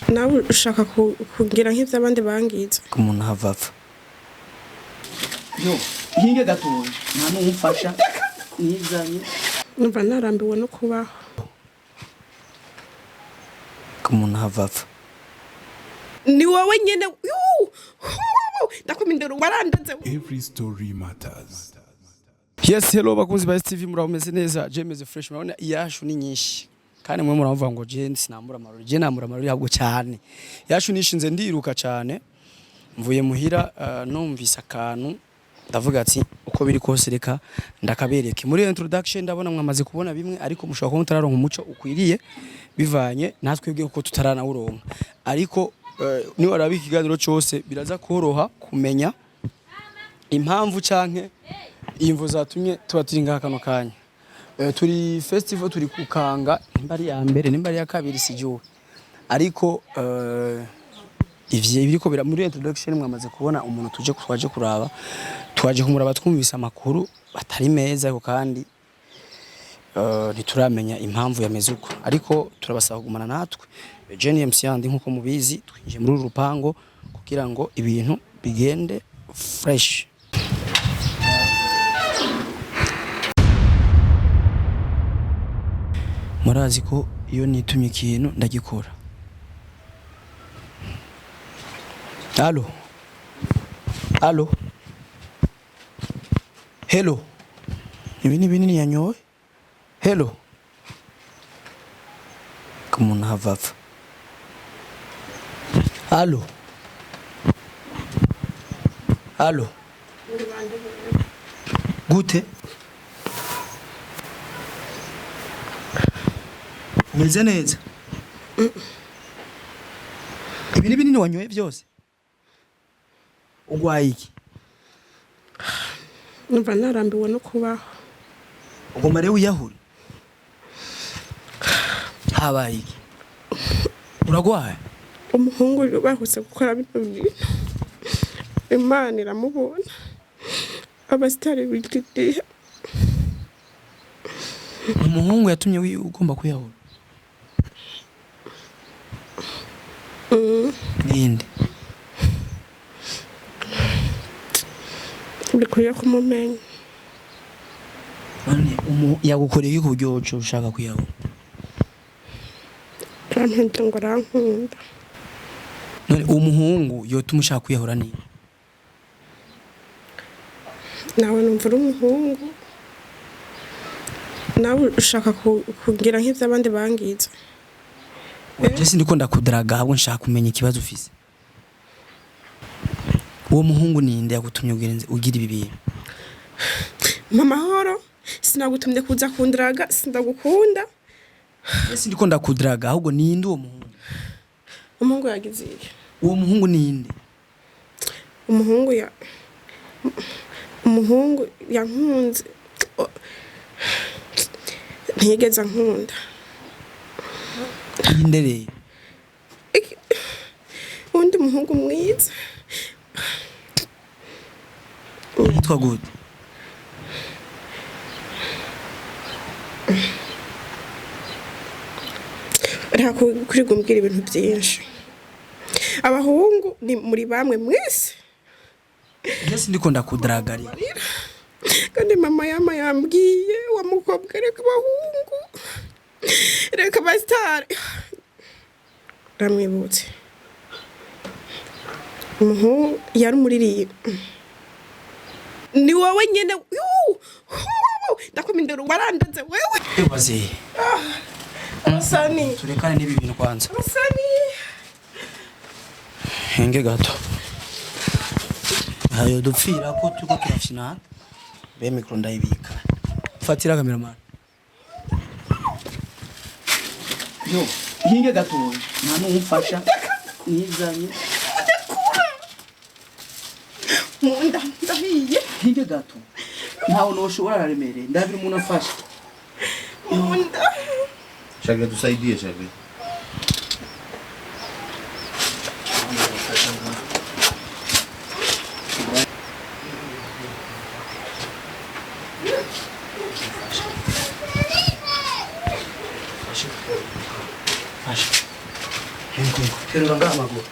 nawe ushaka kugira nk'ivy'abandi bangize ku muntu havapfa yo hinge gatoya nta n'umfasha nizanye numva narambiwe no kubaho ku muntu havapfa ni wowe nyene ndakomindero warandaze. Every story matters. Yes, hello bakunzi ba STV murameze neza. Jemeze fresh murabona iyashu ni nyinshi. Kandi mwe muravuga ngo je sinambura amarori. Je nambura amarori yabwo cyane. Yashu nishinze ndiruka cyane. Mvuye muhira numvise akantu ndavuga ati uko biri kose reka ndakabereke. Muri introduction ndabona mwamaze kubona bimwe ariko mushaka ko mutararonka umuco ukwiriye bivanye natwebwe uko tutarana uronka. Ariko ni warabika ikiganiro cyose biraza koroha kumenya impamvu canke imvo zatumye tuba turi ngaha kano kanya. Turi festival turi kukanga nimbari ya mbere nimbari ya kabiri sijuwe ariko ivye biriko bira muri introduction mwamaze kubona umuntu twaje kuraba twaje kumuraba twumvise amakuru batari meza ariko kandi ntituramenya impamvu yameze uko ariko turabasaba kugumana natwe Jenny MC yandi nkuko mubizi twinje muri urupango kugira ngo ibintu bigende fresh. Murazi ko iyo nitumye ikintu ndagikora. Allo hello ibini binini yanyowe hello kumuntu havapfa allo gute umeze neza ibini binini wanyoye byose ugwaye iki numva narambiwe no kubaho ugomba rero Yiyahuye habaye iki uragwaye umuhungu bahuse gukora bino Imana iramubona abastari bigidiye umuhungu yatumye ugomba kuyahura ninde bikwiye kumumenya none yagukoreye iki kubyo ushaka kuyahura rampente ngo rankunda none umuhungu yotuma ushaka kuyahura ni nawe numva umuhungu nawe ushaka kugira nk'ivy'abandi bangize je sindiko ndakudaraga ahubwo nshaka kumenya ikibazo ufise uwo muhungu ninde yagutumye ugira ibi bintu mamahoro sinagutumye kuza kundiraga sindagukunda je sindiko ndakudaraga ahubwo ninde uwo muhungu umuhungu yagize iki uwo muhungu ninde umuhungu yankunze ntiyigeze nkunda indereye undi muhungu mwiza yitwa gute kuri gumbwira ibintu byinshi abahungu ni muri bamwe mwese ese ndiko ndakudaraga kandi mama yambwiye wa mukobwa reka abahungu reka bastari ramwibutse umuhungu yari umuririye ni wowe nyene ndakomindero warandaze wewe ebaze Asani turekane n'ibi bintu kwanza Asani henge gato hayo dupfira ko tuko turafina be mikro ndayibika fatira cameraman yo hinge gatoya nta n'umfasha nizanye munda ndahiye hinge gato ntawe noshobora araremereye ndabira umuntu afasha munda Shagre tusaidie Shagre. terura ngaha amaguru.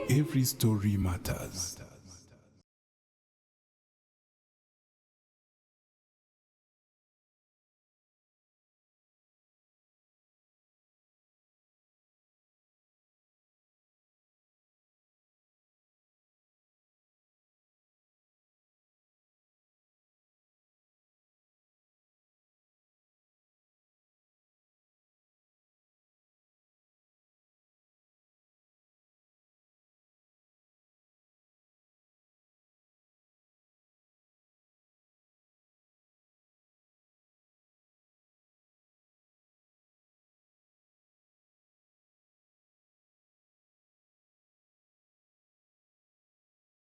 Every story matters.